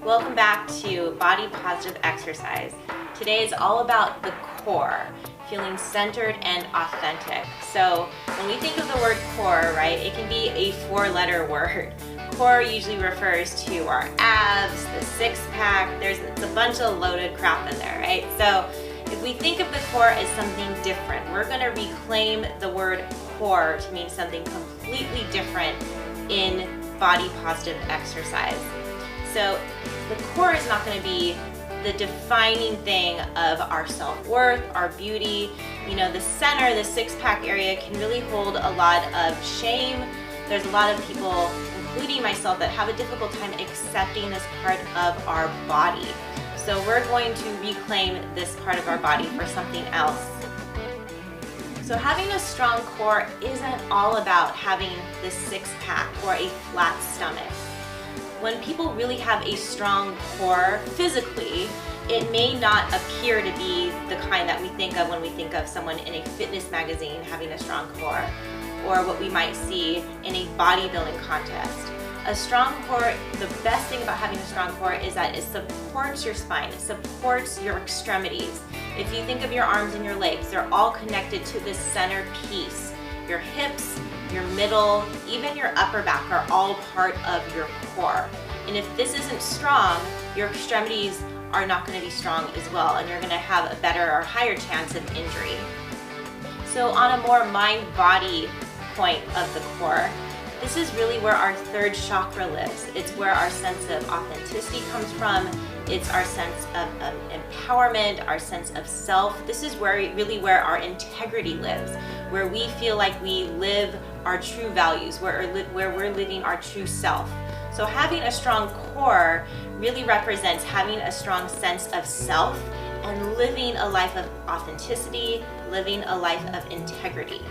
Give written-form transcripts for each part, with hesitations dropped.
Welcome back to Body Positive Exercise. Today is all about the core, feeling centered and authentic. So when we think of the word core, right, it can be a 4-letter word. Core usually refers to our abs, the six-pack. It's a bunch of loaded crap in there, right? So if we think of the core as something different, we're going to reclaim the word core to mean something completely different in body positive exercise. So the core is not going to be the defining thing of our self-worth, our beauty. You know, the center, the six-pack area can really hold a lot of shame. There's a lot of people, including myself, that have a difficult time accepting this part of our body. So we're going to reclaim this part of our body for something else. So having a strong core isn't all about having this six-pack or a flat stomach. When people really have a strong core physically, it may not appear to be the kind that we think of when we think of someone in a fitness magazine having a strong core, or what we might see in a bodybuilding contest. A strong core, the best thing about having a strong core is that it supports your spine, it supports your extremities. If you think of your arms and your legs, they're all connected to this center piece. Your hips, your middle, even your upper back are all part of your core. And if this isn't strong, your extremities are not going to be strong as well, and you're going to have a better or higher chance of injury. So on a more mind-body point of the core, this is really where our third chakra lives. It's where our sense of authenticity comes from. It's our sense of empowerment, our sense of self. This is really where our integrity lives, where we feel like we live our true values, where we're living our true self. So having a strong core really represents having a strong sense of self and living a life of authenticity, living a life of integrity.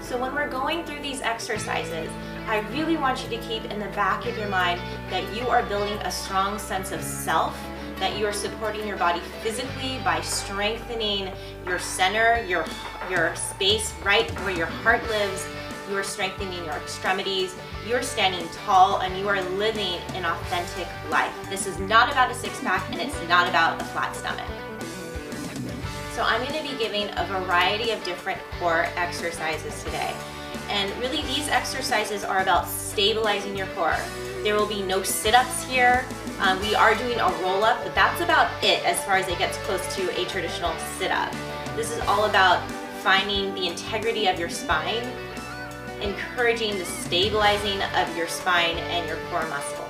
So when we're going through these exercises, I really want you to keep in the back of your mind that you are building a strong sense of self, that you are supporting your body physically by strengthening your center, your space right where your heart lives. You are strengthening your extremities, you're standing tall, and you are living an authentic life. This is not about a six-pack, and it's not about a flat stomach. So I'm going to be giving a variety of different core exercises today. And really these exercises are about stabilizing your core. There will be no sit-ups here. We are doing a roll-up, but that's about it as far as it gets close to a traditional sit-up. This is all about finding the integrity of your spine, encouraging the stabilizing of your spine and your core muscles.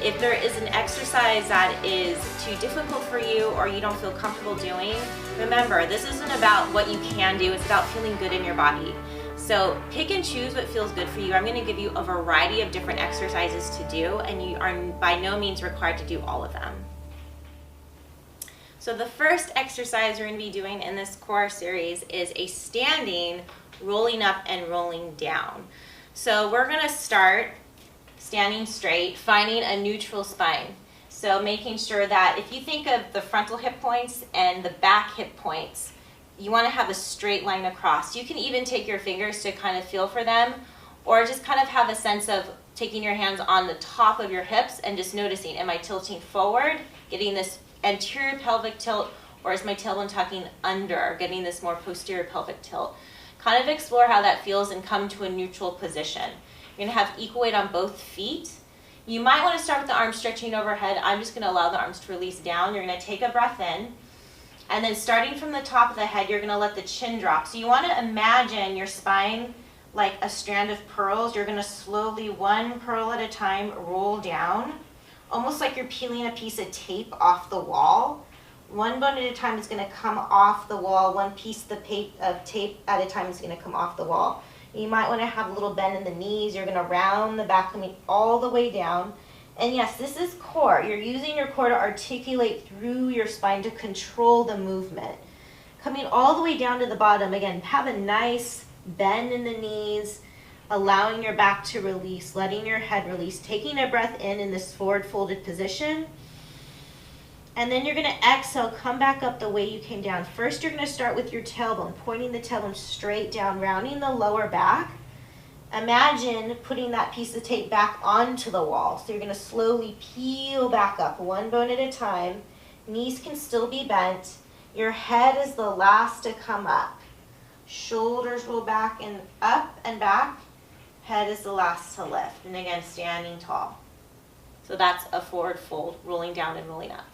If there is an exercise that is too difficult for you or you don't feel comfortable doing, remember, this isn't about what you can do, it's about feeling good in your body. So pick and choose what feels good for you. I'm going to give you a variety of different exercises to do, and you are by no means required to do all of them. So the first exercise we're going to be doing in this core series is a standing, rolling up and rolling down. So we're going to start standing straight, finding a neutral spine. So making sure that if you think of the frontal hip points and the back hip points, you want to have a straight line across. You can even take your fingers to kind of feel for them, or just kind of have a sense of taking your hands on the top of your hips and just noticing, am I tilting forward, getting this anterior pelvic tilt, or is my tailbone tucking under, getting this more posterior pelvic tilt? Kind of explore how that feels and come to a neutral position. You're going to have equal weight on both feet. You might want to start with the arms stretching overhead. I'm just going to allow the arms to release down. You're going to take a breath in. And then starting from the top of the head, you're going to let the chin drop. So you want to imagine your spine like a strand of pearls. You're going to slowly, one pearl at a time, roll down, almost like you're peeling a piece of tape off the wall. One bone at a time is going to come off the wall. One piece of tape at a time is going to come off the wall. You might want to have a little bend in the knees. You're going to round the back, coming all the way down. And yes, this is core. You're using your core to articulate through your spine to control the movement. Coming all the way down to the bottom. Again, have a nice bend in the knees, allowing your back to release, letting your head release, taking a breath in this forward folded position. And then you're going to exhale, come back up the way you came down. First, you're going to start with your tailbone, pointing the tailbone straight down, rounding the lower back. Imagine putting that piece of tape back onto the wall. So you're going to slowly peel back up, one bone at a time. Knees can still be bent. Your head is the last to come up. Shoulders roll back and up and back. Head is the last to lift. And again, standing tall. So that's a forward fold, rolling down and rolling up.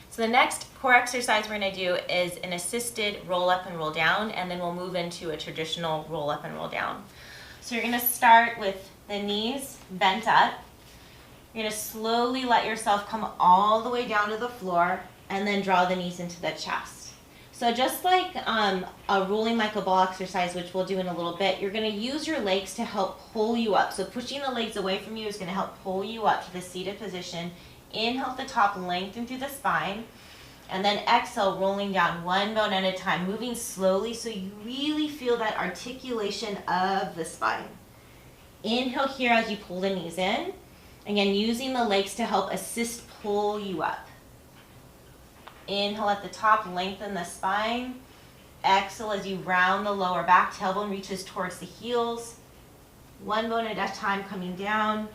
So the next core exercise we're going to do is an assisted roll up and roll down, and then we'll move into a traditional roll up and roll down. So you're going to start with the knees bent up. You're going to slowly let yourself come all the way down to the floor and then draw the knees into the chest. So just like a rolling like a ball exercise, which we'll do in a little bit, you're going to use your legs to help pull you up. So pushing the legs away from you is going to help pull you up to the seated position. Inhale at the top, lengthen through the spine, and then exhale, rolling down one bone at a time, moving slowly so you really feel that articulation of the spine. Inhale here as you pull the knees in. Again, using the legs to help assist pull you up. Inhale at the top, lengthen the spine. Exhale as you round the lower back, tailbone reaches towards the heels. One bone at a time coming down.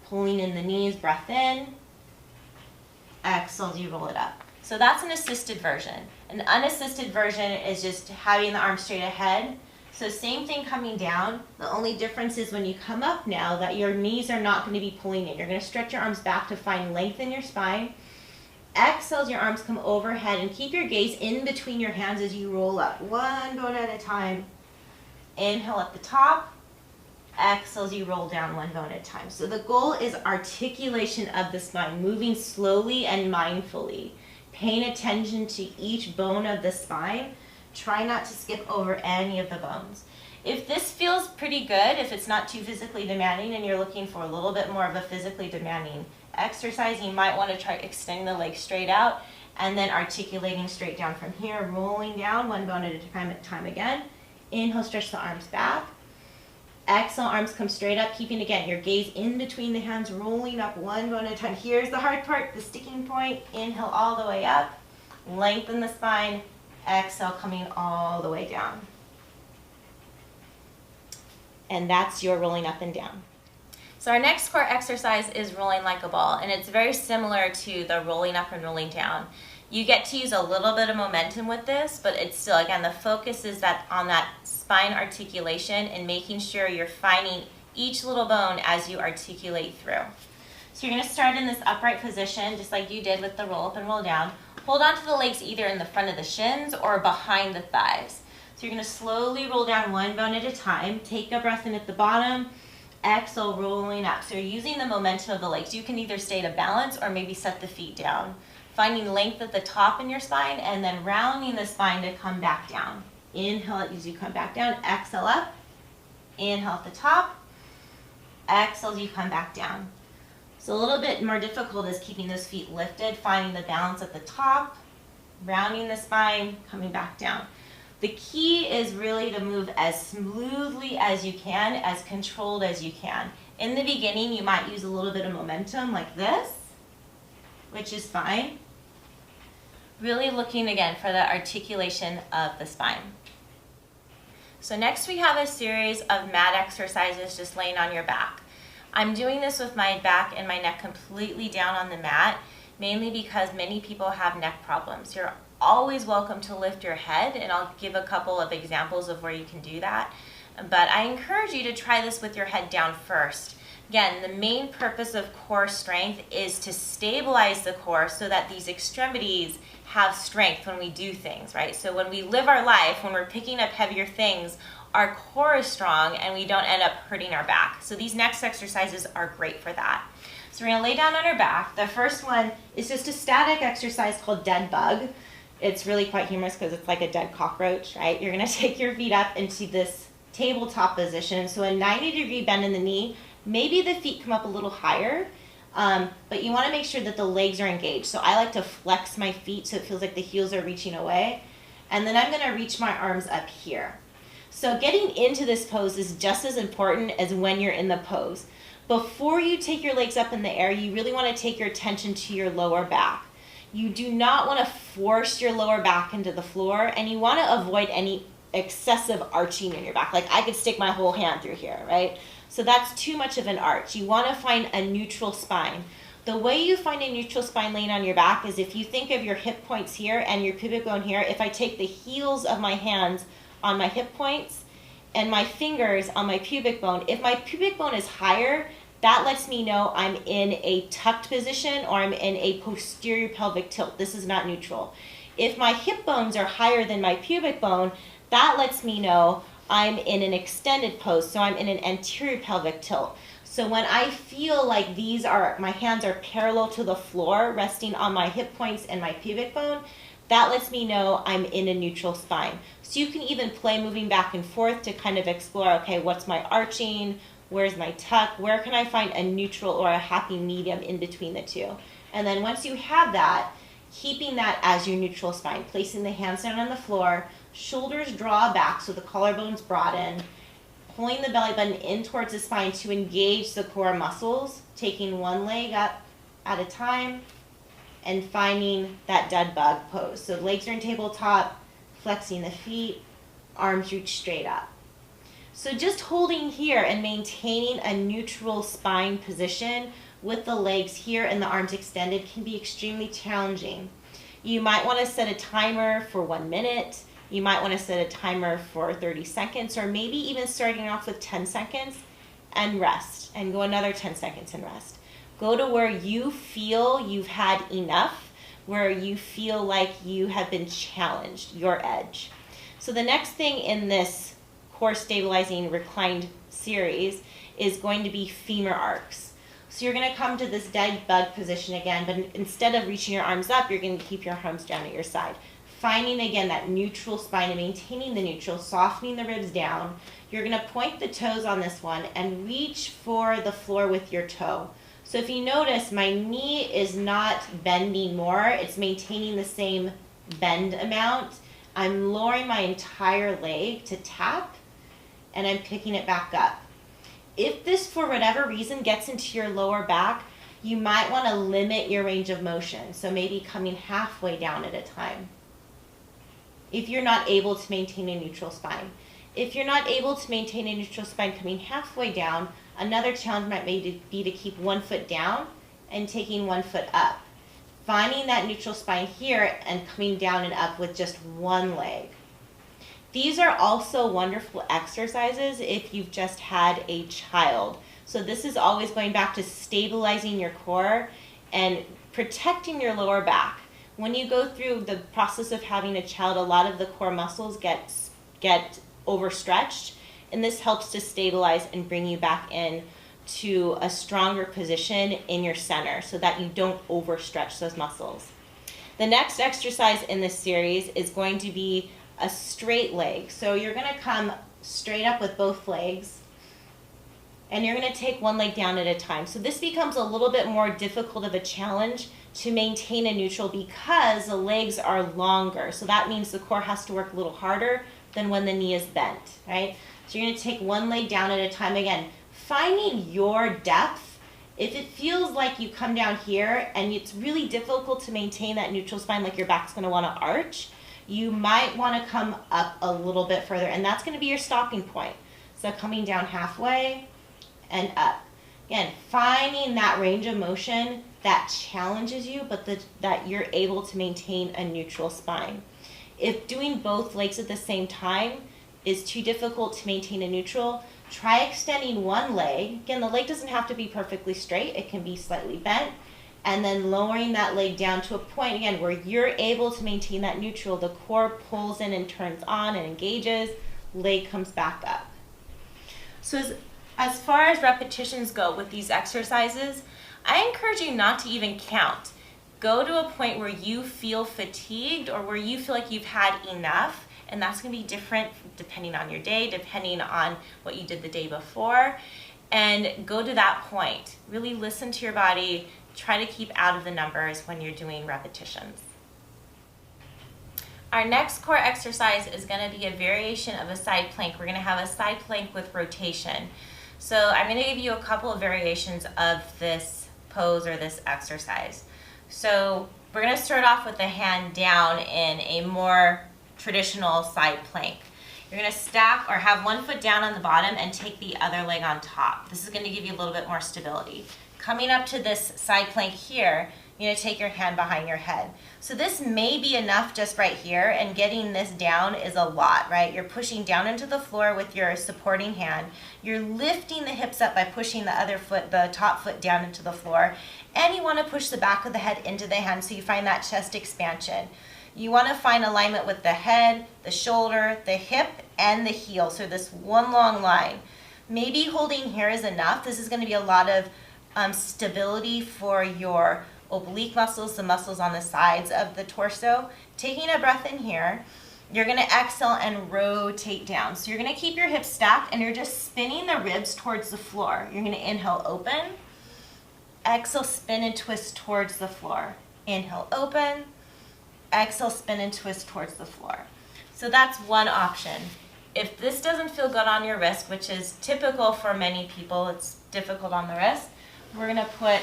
Pulling in the knees, breath in. Exhale as you roll it up. So that's an assisted version. An unassisted version is just having the arms straight ahead. So same thing coming down. The only difference is when you come up now that your knees are not going to be pulling in. You're going to stretch your arms back to find length in your spine. Exhale as your arms come overhead and keep your gaze in between your hands as you roll up. One bone at a time. Inhale at the top. Exhale as you roll down one bone at a time. So the goal is articulation of the spine, moving slowly and mindfully. Paying attention to each bone of the spine. Try not to skip over any of the bones. If this feels pretty good, if it's not too physically demanding and you're looking for a little bit more of a physically demanding exercise, you might want to try extending the legs straight out and then articulating straight down from here, rolling down one bone at a time again. Inhale, stretch the arms back. Exhale, arms come straight up, keeping, again, your gaze in between the hands, rolling up one bone at a time. Here's the hard part, the sticking point. Inhale all the way up, lengthen the spine. Exhale, coming all the way down. And that's your rolling up and down. So our next core exercise is rolling like a ball, and it's very similar to the rolling up and rolling down. You get to use a little bit of momentum with this, but it's still, again, the focus is that on that spine articulation and making sure you're finding each little bone as you articulate through. So you're going to start in this upright position, just like you did with the roll up and roll down. Hold on to the legs either in the front of the shins or behind the thighs. So you're going to slowly roll down one bone at a time. Take a breath in at the bottom. Exhale, rolling up. So you're using the momentum of the legs. You can either stay to balance or maybe set the feet down. Finding length at the top in your spine and then rounding the spine to come back down. Inhale as you come back down. Exhale up. Inhale at the top. Exhale as you come back down. So a little bit more difficult is keeping those feet lifted, finding the balance at the top, rounding the spine, coming back down. The key is really to move as smoothly as you can, as controlled as you can. In the beginning, you might use a little bit of momentum like this, which is fine. Really looking again for the articulation of the spine. So next we have a series of mat exercises just laying on your back. I'm doing this with my back and my neck completely down on the mat, mainly because many people have neck problems. You're always welcome to lift your head, and I'll give a couple of examples of where you can do that. But I encourage you to try this with your head down first. Again, the main purpose of core strength is to stabilize the core so that these extremities have strength when we do things, right? So when we live our life, when we're picking up heavier things, our core is strong and we don't end up hurting our back. So these next exercises are great for that. So we're gonna lay down on our back. The first one is just a static exercise called dead bug. It's really quite humorous because it's like a dead cockroach, right? You're gonna take your feet up into this tabletop position. So a 90-degree bend in the knee. Maybe the feet come up a little higher, but you wanna make sure that the legs are engaged. So I like to flex my feet so it feels like the heels are reaching away. And then I'm gonna reach my arms up here. So getting into this pose is just as important as when you're in the pose. Before you take your legs up in the air, you really wanna take your attention to your lower back. You do not wanna force your lower back into the floor, and you wanna avoid any excessive arching in your back. Like I could stick my whole hand through here, right? So that's too much of an arch. You want to find a neutral spine. The way you find a neutral spine laying on your back is if you think of your hip points here and your pubic bone here, if I take the heels of my hands on my hip points and my fingers on my pubic bone, if my pubic bone is higher, that lets me know I'm in a tucked position or I'm in a posterior pelvic tilt. This is not neutral. If my hip bones are higher than my pubic bone, that lets me know I'm in an extended pose, so I'm in an anterior pelvic tilt. So when I feel like my hands are parallel to the floor, resting on my hip points and my pubic bone, that lets me know I'm in a neutral spine. So you can even play moving back and forth to kind of explore, okay, what's my arching? Where's my tuck? Where can I find a neutral or a happy medium in between the two? And then once you have that, keeping that as your neutral spine, placing the hands down on the floor, shoulders draw back so the collarbone's broaden, pulling the belly button in towards the spine to engage the core muscles, taking one leg up at a time, and finding that dead bug pose. So legs are in tabletop, flexing the feet, arms reach straight up. So just holding here and maintaining a neutral spine position with the legs here and the arms extended can be extremely challenging. You might want to set a timer for 1 minute. You might want to set a timer for 30 seconds, or maybe even starting off with 10 seconds and rest, and go another 10 seconds and rest. Go to where you feel you've had enough, where you feel like you have been challenged, your edge. So the next thing in this core stabilizing reclined series is going to be femur arcs. So you're going to come to this dead bug position again, but instead of reaching your arms up, you're going to keep your arms down at your side. Finding again that neutral spine and maintaining the neutral, softening the ribs down. You're going to point the toes on this one and reach for the floor with your toe. So if you notice, my knee is not bending more, it's maintaining the same bend amount. I'm lowering my entire leg to tap, and I'm picking it back up. If this, for whatever reason, gets into your lower back, you might want to limit your range of motion. So maybe coming halfway down at a time, if you're not able to maintain a neutral spine. If you're not able to maintain a neutral spine coming halfway down, another challenge might be to keep 1 foot down and taking 1 foot up. Finding that neutral spine here and coming down and up with just one leg. These are also wonderful exercises if you've just had a child. So this is always going back to stabilizing your core and protecting your lower back. When you go through the process of having a child, a lot of the core muscles get overstretched, and this helps to stabilize and bring you back in to a stronger position in your center so that you don't overstretch those muscles. The next exercise in this series is going to be a straight leg. So you're going to come straight up with both legs, and you're going to take one leg down at a time. So this becomes a little bit more difficult of a challenge to maintain a neutral because the legs are longer. So that means the core has to work a little harder than when the knee is bent, right? So you're going to take one leg down at a time. Again, finding your depth. If it feels like you come down here and it's really difficult to maintain that neutral spine, like your back's going to want to arch, you might want to come up a little bit further, and that's going to be your stopping point. So coming down halfway and up. Again, finding that range of motion that challenges you, but that you're able to maintain a neutral spine. If doing both legs at the same time is too difficult to maintain a neutral, try extending one leg. Again, the leg doesn't have to be perfectly straight. It can be slightly bent. And then lowering that leg down to a point, again, where you're able to maintain that neutral. The core pulls in and turns on and engages. Leg comes back up. So as far as repetitions go with these exercises, I encourage you not to even count. Go to a point where you feel fatigued or where you feel like you've had enough, and that's going to be different depending on your day, depending on what you did the day before, and go to that point. Really listen to your body. Try to keep out of the numbers when you're doing repetitions. Our next core exercise is going to be a variation of a side plank. We're going to have a side plank with rotation. So I'm going to give you a couple of variations of this pose or this exercise. So we're going to start off with the hand down in a more traditional side plank. You're gonna stack or have one foot down on the bottom and take the other leg on top. This is gonna give you a little bit more stability. Coming up to this side plank here, you're gonna take your hand behind your head. So this may be enough just right here, and getting this down is a lot, right? You're pushing down into the floor with your supporting hand. You're lifting the hips up by pushing the other foot, the top foot down into the floor. And you wanna push the back of the head into the hand so you find that chest expansion. You wanna find alignment with the head, the shoulder, the hip, and the heel. So this one long line. Maybe holding here is enough. This is gonna be a lot of stability for your oblique muscles, the muscles on the sides of the torso. Taking a breath in here, you're gonna exhale and rotate down. So you're gonna keep your hips stacked and you're just spinning the ribs towards the floor. You're gonna inhale, open. Exhale, spin and twist towards the floor. Inhale, open. Exhale, spin and twist towards the floor. So that's one option. If this doesn't feel good on your wrist, which is typical for many people, it's difficult on the wrist, we're gonna put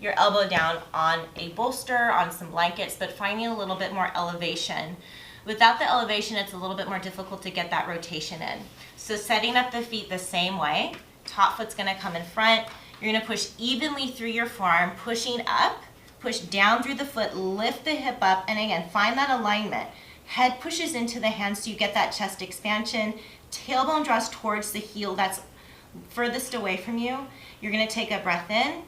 your elbow down on a bolster, on some blankets, but finding a little bit more elevation. Without the elevation, it's a little bit more difficult to get that rotation in. So setting up the feet the same way, top foot's gonna come in front. You're gonna push evenly through your forearm, pushing up, push down through the foot, lift the hip up, and again, find that alignment. Head pushes into the hands so you get that chest expansion. Tailbone draws towards the heel that's furthest away from you. You're gonna take a breath in.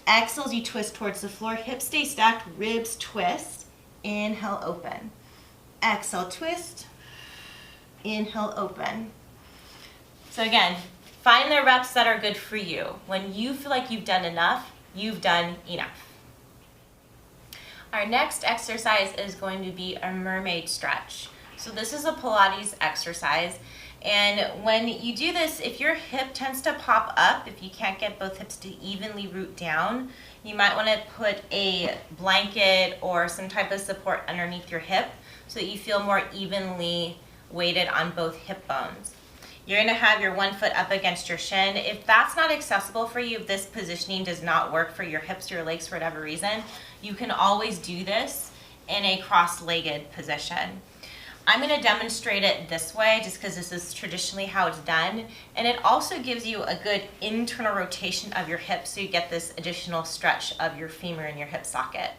Exhale as you twist towards the floor. Hips stay stacked, ribs twist. Inhale, open. Exhale, twist. Inhale, open. So again, find the reps that are good for you. When you feel like you've done enough, you've done enough. Our next exercise is going to be a mermaid stretch. So this is a Pilates exercise. And when you do this, if your hip tends to pop up, if you can't get both hips to evenly root down, you might want to put a blanket or some type of support underneath your hip so that you feel more evenly weighted on both hip bones. You're going to have your one foot up against your shin. If that's not accessible for you, if this positioning does not work for your hips or your legs for whatever reason, you can always do this in a cross-legged position. I'm going to demonstrate it this way just because this is traditionally how it's done, and it also gives you a good internal rotation of your hips so you get this additional stretch of your femur and your hip socket.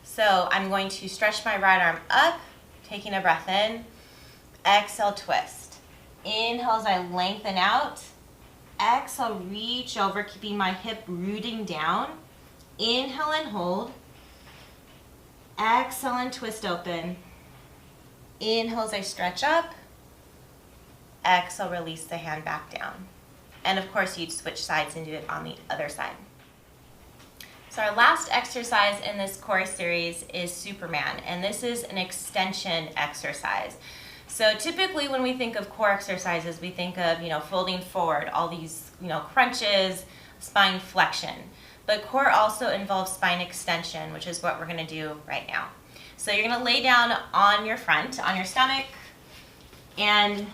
So I'm going to stretch my right arm up, taking a breath in, exhale, twist. Inhale as I lengthen out, exhale, reach over, keeping my hip rooting down. Inhale and hold, exhale and twist open. Inhale as I stretch up, exhale, release the hand back down. And of course, you'd switch sides and do it on the other side. So our last exercise in this core series is Superman, and this is an extension exercise. So typically when we think of core exercises, we think of, folding forward, all these, crunches, spine flexion. But core also involves spine extension, which is what we're gonna do right now. So you're gonna lay down on your front, on your stomach, and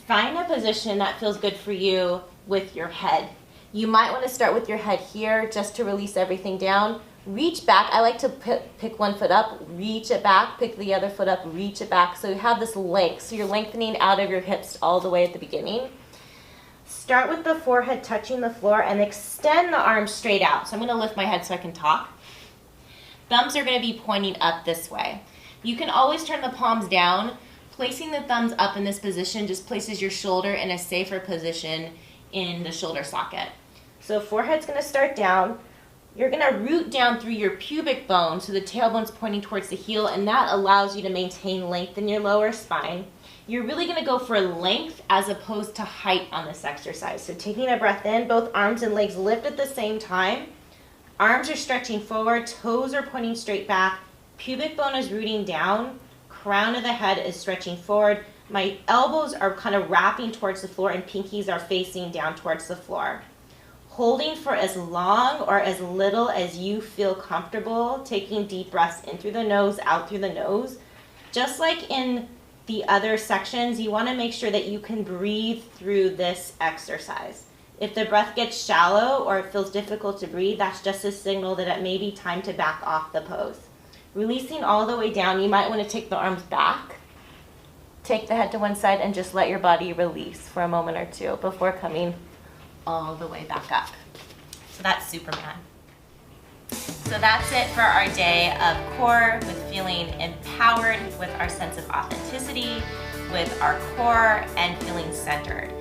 find a position that feels good for you with your head. You might wanna start with your head here just to release everything down. Reach back. I like to pick one foot up, reach it back, pick the other foot up, reach it back. So you have this length. So you're lengthening out of your hips all the way at the beginning. Start with the forehead touching the floor and extend the arms straight out. So I'm gonna lift my head so I can talk. Thumbs are gonna be pointing up this way. You can always turn the palms down. Placing the thumbs up in this position just places your shoulder in a safer position in the shoulder socket. So forehead's gonna start down. You're gonna root down through your pubic bone so the tailbone's pointing towards the heel, and that allows you to maintain length in your lower spine. You're really gonna go for length as opposed to height on this exercise. So taking a breath in, both arms and legs lift at the same time. Arms are stretching forward, toes are pointing straight back, pubic bone is rooting down, crown of the head is stretching forward. My elbows are kind of wrapping towards the floor and pinkies are facing down towards the floor. Holding for as long or as little as you feel comfortable, taking deep breaths in through the nose, out through the nose. Just like in the other sections, you want to make sure that you can breathe through this exercise. If the breath gets shallow or it feels difficult to breathe, that's just a signal that it may be time to back off the pose. Releasing all the way down, you might want to take the arms back. take the head to one side and just let your body release for a moment or two before coming all the way back up. So that's Superman. So that's it for our day of core, with feeling empowered with our sense of authenticity, with our core, and feeling centered.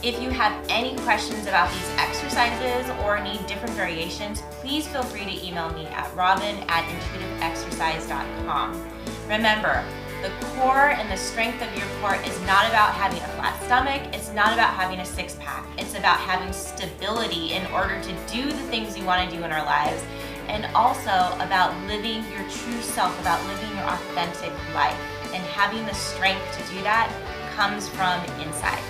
If you have any questions about these exercises or need different variations, please feel free to email me at robin@intuitiveexercise.com. Remember, the core and the strength of your core is not about having a flat stomach. It's not about having a six-pack. It's about having stability in order to do the things we want to do in our lives, and also about living your true self, about living your authentic life. And having the strength to do that comes from inside.